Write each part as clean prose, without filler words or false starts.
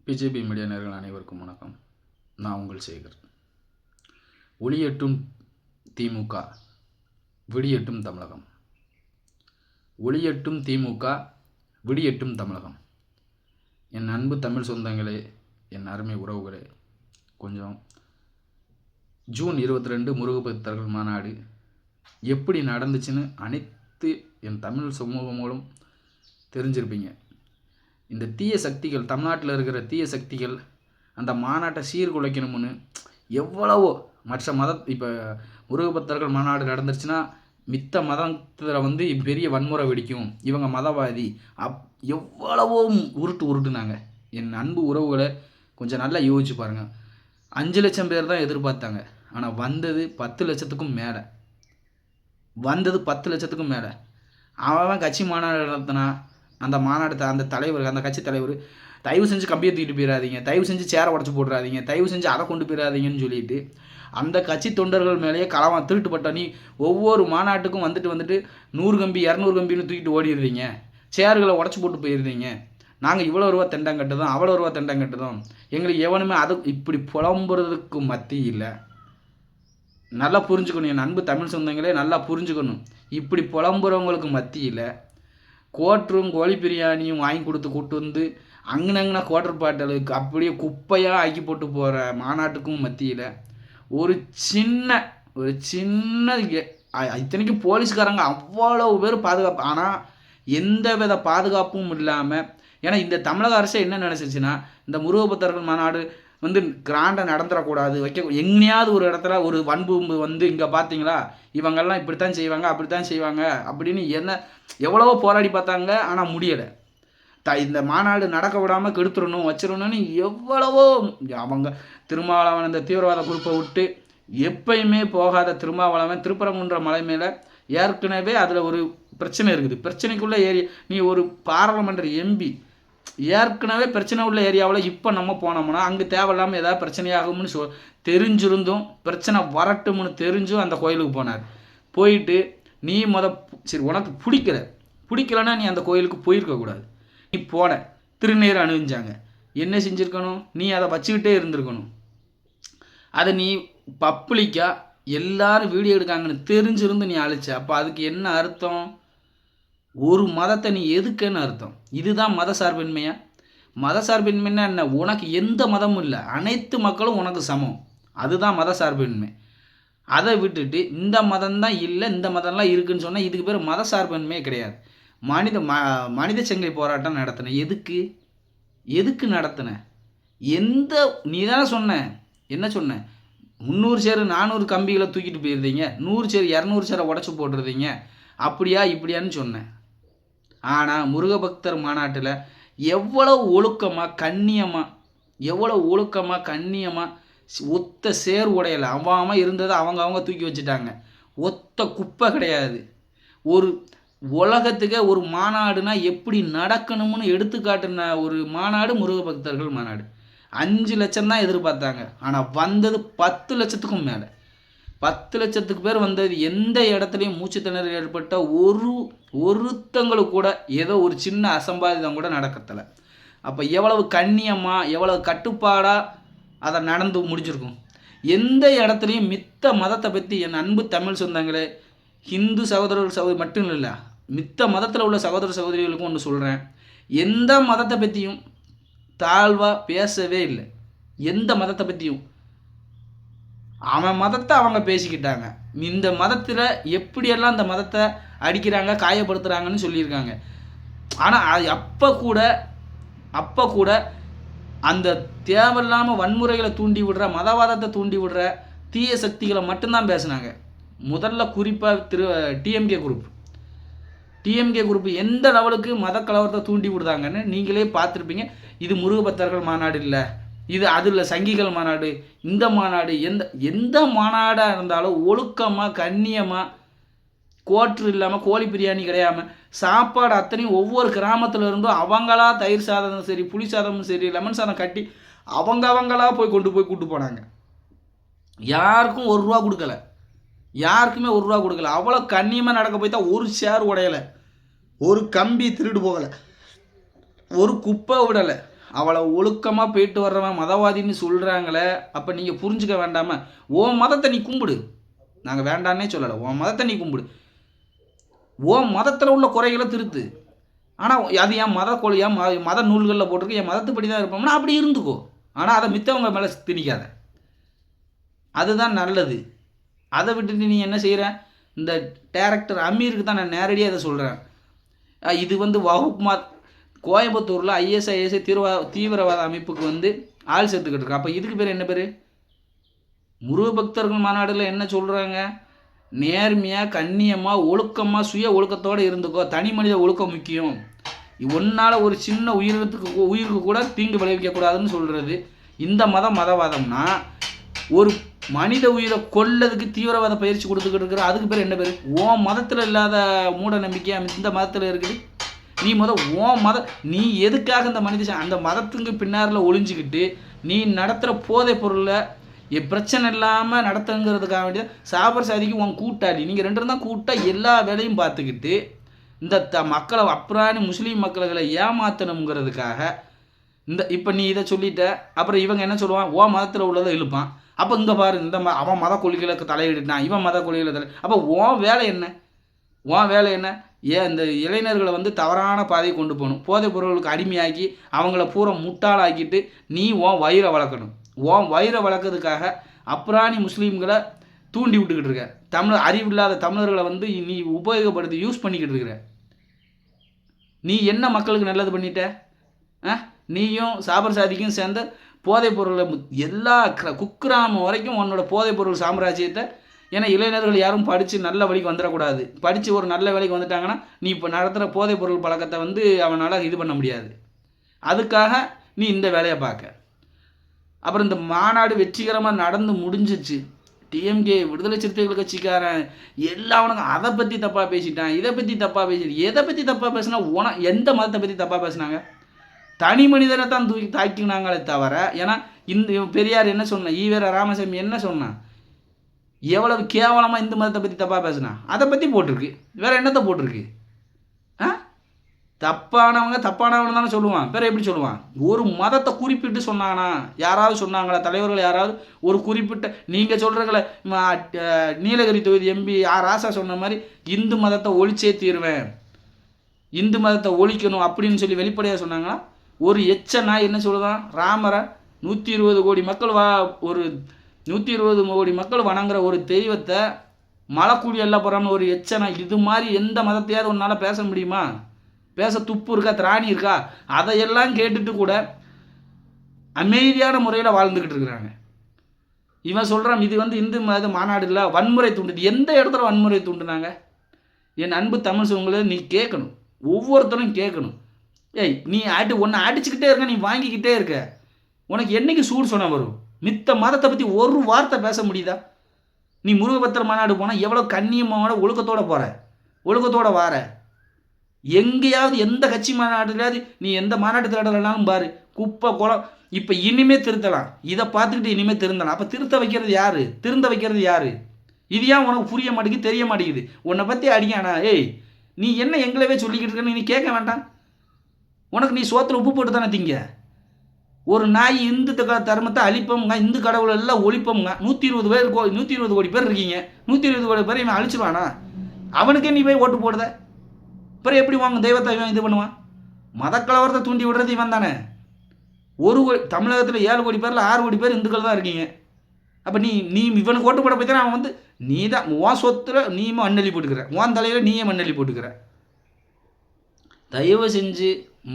BJP media நேயர்கள் அனைவருக்கும் வணக்கம். நான் உங்கள் சேகர். ஒளியட்டும் திமுக, விடியட்டும் தமிழகம். ஒளியட்டும் திமுக, விடியட்டும் தமிழகம். என் அன்பு தமிழ் சொந்தங்களே, என் அருமை உறவுகளே, கொஞ்சம் ஜூன் 22 முருகபக்தர்கள் மாநாடு எப்படி நடந்துச்சுன்னு அனைத்து என் தமிழ் சமூகம் மூலம் தெரிஞ்சிருப்பீங்க. இந்த தீய சக்திகள், தமிழ்நாட்டில் இருக்கிற தீய சக்திகள் அந்த மாநாட்டை சீர்குலைக்கணும்னு எவ்வளவோ மற்ற இப்போ முருகபக்தர்கள் மாநாடு நடந்துருச்சுன்னா மித்த மதத்தில் பெரிய வன்முறை வெடிக்கும், இவங்க மதவாதி, எவ்வளவோ உருட்டுனாங்க. என் அன்பு உறவுகளை கொஞ்சம் நல்லா யோசிச்சு பாருங்கள். 5 லட்சம் பேர் தான் எதிர்பார்த்தாங்க, ஆனால் வந்தது 10 லட்சத்துக்கும் மேலே. அவன் கட்சி மாநாடு நடத்தினா அந்த மாநாடு அந்த தலைவர், அந்த கட்சி தலைவர், தயவு செஞ்சு கம்பியை தூக்கிட்டு போயிடாதீங்க, தயவு செஞ்சு சேரை உடச்சி போட்டுறாதீங்க, தயவு செஞ்சு அதை கொண்டு போயிடாதீங்கன்னு சொல்லிட்டு அந்த கட்சி தொண்டர்கள் மேலேயே களவான் திருட்டுப்பட்ட நீ ஒவ்வொரு மாநாட்டுக்கும் வந்துட்டு 100 கம்பி 200 கம்பின்னு தூக்கிட்டு ஓடிடுறீங்க, சேர்களை உடச்சி போட்டு போயிடுறீங்க, நாங்கள் இவ்வளோ ரூபா தெண்டம் கட்டுதோம், அவ்வளோ ரூபா தெண்டம் கட்டுதோம், எங்களுக்கு எவனுமே அது இப்படி புலம்புறதுக்கு மத்தியில் நல்லா புரிஞ்சுக்கணும். என் அன்பு தமிழ் சொந்தங்களே நல்லா புரிஞ்சுக்கணும். இப்படி புலம்புறவங்களுக்கு மத்தியில் கோட்டரும் கோழி பிரியாணியும் வாங்கி கொடுத்து கூட்டு வந்து அங்கனங்கன்னா குவார்டர் பாட்டலுக்கு அப்படியே குப்பையாக ஆக்கி போட்டு போகிற மாநாட்டுக்கும் மத்தியில் ஒரு சின்ன இத்தனைக்கும் போலீஸ்காரங்க அவ்வளோ பேர் பாதுகாப்பு, ஆனால் எந்த வித பாதுகாப்பும் இல்லாமல். ஏன்னா இந்த தமிழக அரசு என்ன நினச்சிச்சுன்னா, இந்த முருகபக்தர்கள் மாநாடு கிராண்டாக நடந்துடக்கூடாது, எங்கேயாவது ஒரு இடத்துல ஒரு வன்பு இங்கே பார்த்தீங்களா இவங்கெல்லாம் இப்படித்தான் செய்வாங்க, அப்படித்தான் செய்வாங்க அப்படின்னு எவ்வளவோ போராடி பார்த்தாங்க, ஆனால் முடியலை. இந்த மாநாடு நடக்க விடாமல் கெடுத்துடணும் வச்சிடணும்னு எவ்வளவோ அவங்க திருமாவளவன் இந்த தீவிரவாத குரூப்பை விட்டு எப்பயுமே போகாத திருமாவளவன் திருப்பரங்குன்ற மலை மேலே ஏற்கனவே அதில் ஒரு பிரச்சனை இருக்குது. பிரச்சனைக்குள்ளே நீ ஒரு பாராளுமன்ற எம்பி ஏற்கனவே பிரச்சனை உள்ள ஏரியாவில் இப்போ நம்ம போனோம்னா அங்கே தேவையில்லாமல் ஏதாவது பிரச்சனையாகும்னு தெரிஞ்சிருந்தும் பிரச்சனை வரட்டும்னு தெரிஞ்சும் அந்த கோயிலுக்கு போனார். போயிட்டு நீ சரி உனக்கு பிடிக்கலன்னா நீ அந்த கோயிலுக்கு போயிருக்கக்கூடாது. நீ போன திருநீர் அணிஞ்சாங்க, என்ன செஞ்சுருக்கணும், நீ அதை வச்சுக்கிட்டே இருந்திருக்கணும். அதை நீ பப்ளிக்காக எல்லாரும் வீடியோ எடுக்காங்கன்னு தெரிஞ்சிருந்து நீ அழிச்ச. அப்போ அதுக்கு என்ன அர்த்தம்? ஒரு மதத்தை நீ எதுக்குன்னு அர்த்தம். இதுதான் மத சார்பின்மையா? மத சார்பின்மைன்னா என்ன? உனக்கு எந்த மதமும் இல்லை, அனைத்து மக்களும் உனக்கு சமம், அதுதான் மத சார்பின்மை. அதை விட்டுட்டு இந்த மதம்தான் இல்லை, இந்த மதம்லாம் இருக்குன்னு சொன்னால் இதுக்கு பேர் மத சார்பின்மையே கிடையாது. மனித சங்கிலி போராட்டம் நடத்தின எதுக்கு நடத்தின? நீ தானே சொன்ன, என்ன சொன்ன? 300 சேர் 400 கம்பிகளை தூக்கிட்டு போயிருந்தீங்க, 100 சேர் 200 சேரை உடச்சி போட்டுருந்தீங்க, அப்படியா இப்படியான்னு சொன்னேன். ஆனால் முருகபக்தர் மாநாட்டில் எவ்வளோ ஒழுக்கமாக கண்ணியமாக ஒத்த சேர் உடையலை, அவன் இருந்ததை அவங்க தூக்கி வச்சுட்டாங்க. ஒத்த குப்பை கிடையாது. ஒரு உலகத்துக்கே ஒரு மாநாடுனா எப்படி நடக்கணும்னு எடுத்துக்காட்டின ஒரு மாநாடு முருகபக்தர்கள் மாநாடு. 5 லட்சம் தான் எதிர்பார்த்தாங்க, ஆனால் வந்தது 10 லட்சத்துக்கும் மேலே. 10 லட்சத்துக்கு பேர் வந்தது. எந்த இடத்துலையும் மூச்சு திணறல் ஏற்பட்ட ஒருத்தங்களுக்கு கூட ஏதோ ஒரு சின்ன அசம்பாவிதம் கூட நடக்கத்தலை. அப்போ எவ்வளவு கண்ணியமாக எவ்வளவு கட்டுப்பாடாக அதை நடந்து முடிஞ்சிருக்கும். எந்த இடத்துலையும் மித்த மதத்தை பற்றி என் அன்பு தமிழ் சொந்தங்களே, ஹிந்து சகோதரர்கள் மட்டும் இல்லை, மித்த மதத்தில் உள்ள சகோதர சகோதரிகளுக்கும் ஒன்று சொல்கிறேன், எந்த மதத்தை பற்றியும் தாழ்வாக பேசவே இல்லை. எந்த மதத்தை பற்றியும் அவன் மதத்தை அவங்க பேசிக்கிட்டாங்க. இந்த மதத்தில் எப்படியெல்லாம் இந்த மதத்தை அடிக்கிறாங்க காயப்படுத்துகிறாங்கன்னு சொல்லியிருக்காங்க. ஆனால் அப்போ கூட அந்த தேவையில்லாமல் வன்முறைகளை தூண்டி விடுற, மதவாதத்தை தூண்டி விடுற தீய சக்திகளை மட்டும்தான் பேசுனாங்க. முதல்ல குறிப்பாக டிஎம்கே குரூப் எந்த லெவலுக்கு மத கலவரத்தை தூண்டி விடுதாங்கன்னு நீங்களே பார்த்துருப்பீங்க. இது முருகபக்தர்கள் மாநாடு இல்லை, இது அதில் சங்கிகள் மாநாடு, இந்த மாநாடு எந்த மாநாடாக இருந்தாலும் ஒழுக்கமாக கண்ணியமாக, கோட்ரு இல்லாமல், கோழி பிரியாணி கிடையாமல், சாப்பாடு அத்தனையும் ஒவ்வொரு கிராமத்தில் இருந்தும் அவங்களா தயிர் சாதமும் சரி, புளி சாதமும் சரி, லெமன் சாதம் கட்டி அவங்களா போய் கூட்டு போனாங்க. யாருக்கும் 1 ரூபா கொடுக்கல, யாருக்குமே 1 ரூபா கொடுக்கல. அவ்வளோ கண்ணியமாக நடக்க போய் தான் ஒரு சேர் உடையலை, ஒரு கம்பி திருடு போகலை, ஒரு குப்பை விடலை, அவளை ஒழுக்கமாக போயிட்டு வர்றவன் மதவாதின்னு சொல்கிறாங்களே, அப்போ நீங்கள் புரிஞ்சுக்க வேண்டாமா? உன் மதத்தை நீ கும்பிடு, நாங்கள் வேண்டான்னே சொல்லலை. உன் மதத்தை நீ கும்பிடு, உன் மதத்தில் உள்ள குறைகளை திருத்து. ஆனால் அது என் என் மத நூல்களில் போட்டிருக்கு, என் மதத்துப்படி தான் இருப்போம்னா அப்படி இருந்துக்கோ. ஆனால் அதை மித்தவங்க மேலே திணிக்காத, அதுதான் நல்லது. அதை விட்டுட்டு நீ என்ன செய்கிற? இந்த டேரக்டர் அமீருக்கு தான் நான் நேரடியாக அதை சொல்கிறேன். இது வகுப்மாத் கோயம்புத்தூரில் ஐஎஸ்ஐஎஸ்ஐ தீவிரவாத அமைப்புக்கு ஆள் சேர்த்துக்கிட்டு இருக்கு. அப்போ இதுக்கு பேர் என்ன பேர்? முருக பக்தர்கள் மாநாடில் என்ன சொல்கிறாங்க? நேர்மையாக, கண்ணியமாக, ஒழுக்கமாக, சுய ஒழுக்கத்தோடு இருந்துக்கோ, தனி மனித ஒழுக்கம் முக்கியம், ஒன்றால் ஒரு சின்ன உயிருக்கு கூட தீங்கு விளைவிக்கக்கூடாதுன்னு சொல்கிறது. இந்த மதவாதம்னா ஒரு மனித உயிரை கொல்லதுக்கு தீவிரவாத பயிற்சி கொடுத்துக்கிட்டு இருக்கிற, அதுக்கு பேர் என்ன பேர்? உன் மதத்தில் இல்லாத மூட நம்பிக்கை இந்த மதத்தில் இருக்குது. நீ உன் நீ எதுக்காக இந்த அந்த மதத்துக்கு பின்னாரில் ஒளிஞ்சிக்கிட்டு நீ நடத்துகிற போதை பொருளில் பிரச்சனை இல்லாமல் நடத்துங்கிறதுக்காக வேண்டிய சாபர் சாதிக்கு உன் கூட்டாளி, நீங்கள் ரெண்டு தான் கூட்டாக எல்லா வேலையும் பார்த்துக்கிட்டு இந்த மக்களை அப்புறாணி முஸ்லீம் மக்களை ஏமாற்றணுங்கிறதுக்காக இப்போ நீ இதை சொல்லிட்ட. அப்புறம் இவங்க என்ன சொல்லுவான்? ஓ மதத்தில் உள்ளதை இழுப்பான். அப்போ இங்கே பாரு, அவன் மத கொள்கைகளுக்கு தலையிட்டான், இவன் மத கொள்கைகளை அப்போ உன் வேலை என்ன? உன் வேலை என்ன? ஏன் இந்த இளைஞர்களை தவறான பாதையை கொண்டு போகணும், போதைப் பொருட்களுக்கு அடிமையாக்கி அவங்கள பூரா முட்டாளாக்கிட்டு நீ உன் வயிறை வளர்க்கணும். உன் வயிறை வளர்க்கறதுக்காக அப்புறாணி முஸ்லீம்களை தூண்டி விட்டுக்கிட்டு இருக்க, அறிவில்லாத தமிழர்களை நீ உபயோகப்படுத்தி யூஸ் பண்ணிக்கிட்டு இருக்கிற. நீ என்ன மக்களுக்கு நல்லது பண்ணிட்ட? நீயும் சாபர் சாதிக்கும் சேர்ந்த போதைப் பொருளை எல்லா குக்கிராமம் வரைக்கும் உன்னோட போதைப் பொருள் சாம்ராஜ்யத்தை. ஏன்னா இளைஞர்கள் யாரும் படித்து நல்ல வழிக்கு வந்துடக்கூடாது. படித்து ஒரு நல்ல வேலைக்கு வந்துட்டாங்கன்னா நீ இப்போ நடத்துகிற போதைப் பொருள் பழக்கத்தை அவனால் இது பண்ண முடியாது. அதுக்காக நீ இந்த வேலையை பார்க்க. அப்புறம் இந்த மாநாடு வெற்றிகரமாக நடந்து முடிஞ்சிச்சு. டிஎம்கே விடுதலை சிறுத்தைகள் கட்சிக்காரன் எல்லாவனுக்கும் அதை பற்றி தப்பாக பேசிட்டான், இதை பற்றி தப்பாக பேசிட்டு. எதை பற்றி தப்பாக பேசினா எந்த மதத்தை பற்றி தப்பாக பேசினாங்க? தனி மனிதனை தான் தூக்கி தாக்கினாங்களே தவிர. ஏன்னா இந்த பெரியார் என்ன சொன்னான், ஈவேர ராமசாமி என்ன சொன்னான், எவ்வளவு கேவலமாக இந்து மதத்தை பற்றி தப்பாக பேசினா அதை பற்றி போட்டிருக்கு. வேறு என்னத்தை போட்டிருக்கு? தப்பானவங்க தானே சொல்லுவான். வேறு எப்படி சொல்லுவான்? ஒரு மதத்தை குறிப்பிட்டு சொன்னானா? யாராவது சொன்னாங்களா? தலைவர்கள் யாராவது ஒரு குறிப்பிட்ட நீங்கள் சொல்கிறங்கள நீலகிரி தொகுதி எம்பி ராசா சொன்ன மாதிரி இந்து மதத்தை ஒழிச்சே தீருவேன், இந்து மதத்தை ஒழிக்கணும் அப்படின்னு சொல்லி வெளிப்படையாக சொன்னாங்களா? ஒரு நாய் என்ன சொல்லுதான்? ராமரை 120 கோடி மக்கள் ஒரு 120 கோடி மக்கள் வணங்குற ஒரு தெய்வத்தை மலைக்கூடி எல்லாம் போகிறான்னு ஒரு நாய். இது மாதிரி எந்த மதத்தையாவது ஒன்றால் பேச முடியுமா? பேச துப்பு இருக்கா? திராணி இருக்கா? அதையெல்லாம் கேட்டுட்டு கூட அமைதியான முறையில் வாழ்ந்துக்கிட்டு இருக்கிறாங்க. இவன் சொல்கிறான் இது இந்து மத மாநாடு இல்லை, வன்முறை தூண்டுது. எந்த இடத்துல வன்முறை தூண்டுனாங்க? என் அன்பு தமிழ் சொல்லுங்களே, நீ கேட்கணும், ஒவ்வொருத்தரும் கேட்கணும். நீ ஒன்று அடிச்சுக்கிட்டே இருக்க, நீ வாங்கிக்கிட்டே இருக்க, உனக்கு என்னைக்கு சூடு சொன்ன வரும்? மித்த மதத்தை பற்றி ஒரு வார்த்தை பேச முடியுதா? நீ முருகபத்திர மாநாடு போனால் எவ்வளோ கண்ணியமான ஒழுக்கத்தோடு போகிற, ஒழுக்கத்தோடு வார. எங்கேயாவது எந்த கட்சி மாநாட்டுலையாவது நீ எந்த மாநாட்டு திரடலைனாலும் பாரு, குப்பை குளம். இப்போ இனிமேல் திருத்தலாம், இதை பார்த்துக்கிட்டு இனிமேல் திருந்தலாம். அப்போ திருத்த வைக்கிறது யார்? திருந்த வைக்கிறது யார்? இது ஏன் உனக்கு புரிய மாட்டேங்குது, தெரிய மாட்டேங்குது? உன்னை பற்றி அடிக்கானா? நீ என்ன எங்களவே சொல்லிக்கிட்டு இருக்கன்னு நீ கேட்க வேண்டாம். உனக்கு நீ சோத்தில் உப்பு போட்டு தானே திங்க. ஒரு நாய் இந்து தர்மத்தை அழிப்போம்ங்க, இந்து கடவுளை எல்லாம் ஒழிப்போம்ங்க. 120 கோடி பேர் இருக்கீங்க, 120 கோடி பேர் இவன் அழிச்சிருவானா? அவனுக்கே நீ போய் ஓட்டு போடுத, அப்புறம் எப்படி வாங்க தெய்வத்தை இவன் இது பண்ணுவான்? மதக்கலவரத்தை தூண்டி விடுறது இவன் தானே. தமிழகத்தில் 7 கோடி பேரில் 6 கோடி பேர் இந்துக்கள் தான் இருக்கீங்க. அப்போ நீ இவனுக்கு ஓட்டு போட போய் தானே அவன் நீ தான் உன் சொத்தில் நீயும் மண்ணெல்லி போட்டுக்கிற, உன் தலையில் நீயே மண்ணெல்லி போட்டுக்கிற. தயவு செஞ்சு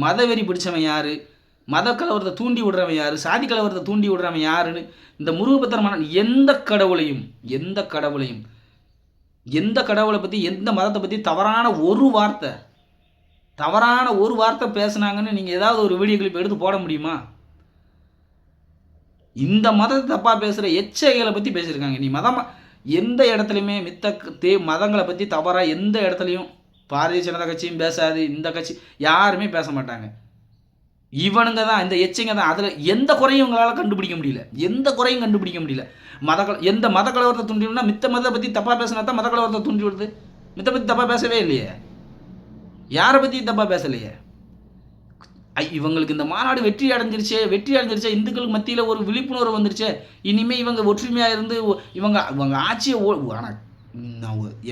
மதவெறி பிடிச்சவன் யார், மத கலவரத்தை தூண்டி விடுறவன் யார், சாதி கலவரத்தை தூண்டி விடுறவன் யாருன்னு இந்த முருகபத்திரமான எந்த கடவுளையும் எந்த கடவுளை பற்றி எந்த மதத்தை பற்றி தவறான ஒரு வார்த்தை பேசுனாங்கன்னு நீங்கள் ஏதாவது ஒரு வீடியோ கிளிப் எடுத்து போட முடியுமா? இந்த மதத்தை தப்பாக பேசுகிற எச்சைகளை பற்றி பேசியிருக்காங்க. நீ எந்த இடத்துலையுமே மதங்களை பற்றி தவறாக எந்த இடத்துலையும் பாரதிய ஜனதா கட்சியும் பேசாது, இந்த கட்சி யாருமே பேச மாட்டாங்க. இவனுங்க தான், இந்த எச்சைங்க தான். அதில் எந்த குறையும் உங்களால் கண்டுபிடிக்க முடியல, எந்த மத கலவரத்தை தூண்டினா மித்த மதத்தை பற்றி தப்பாக பேசினா தான் மத கலவரத்தை தூண்டி விடுது. மித்த பற்றி தப்பாக பேசவே இல்லையே, யாரை பற்றி தப்பாக பேசலையே. இவங்களுக்கு இந்த மாநாடு வெற்றி அடைஞ்சிருச்சே, இந்துக்களுக்கு மத்தியில் ஒரு விழிப்புணர்வு வந்துருச்சே, இனிமேல் இவங்க ஒற்றுமையாக இருந்து இவங்க ஆட்சியை ஆனால்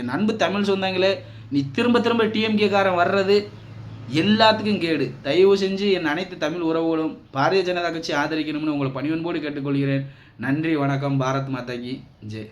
என் அன்பு தமிழ் சொந்தங்களே, நீ திரும்ப திரும்ப டிஎம்கேக்காரன் வர்றது எல்லாத்துக்கும் கேடு. தயவு செஞ்சு என் அனைத்து தமிழ் உறவுகளும் பாரதிய ஜனதா கட்சி ஆதரிக்கணும்னு உங்களை பணிவன்போடு கேட்டுக்கொள்கிறேன். நன்றி, வணக்கம். பாரத் மாதா கி ஜெய்.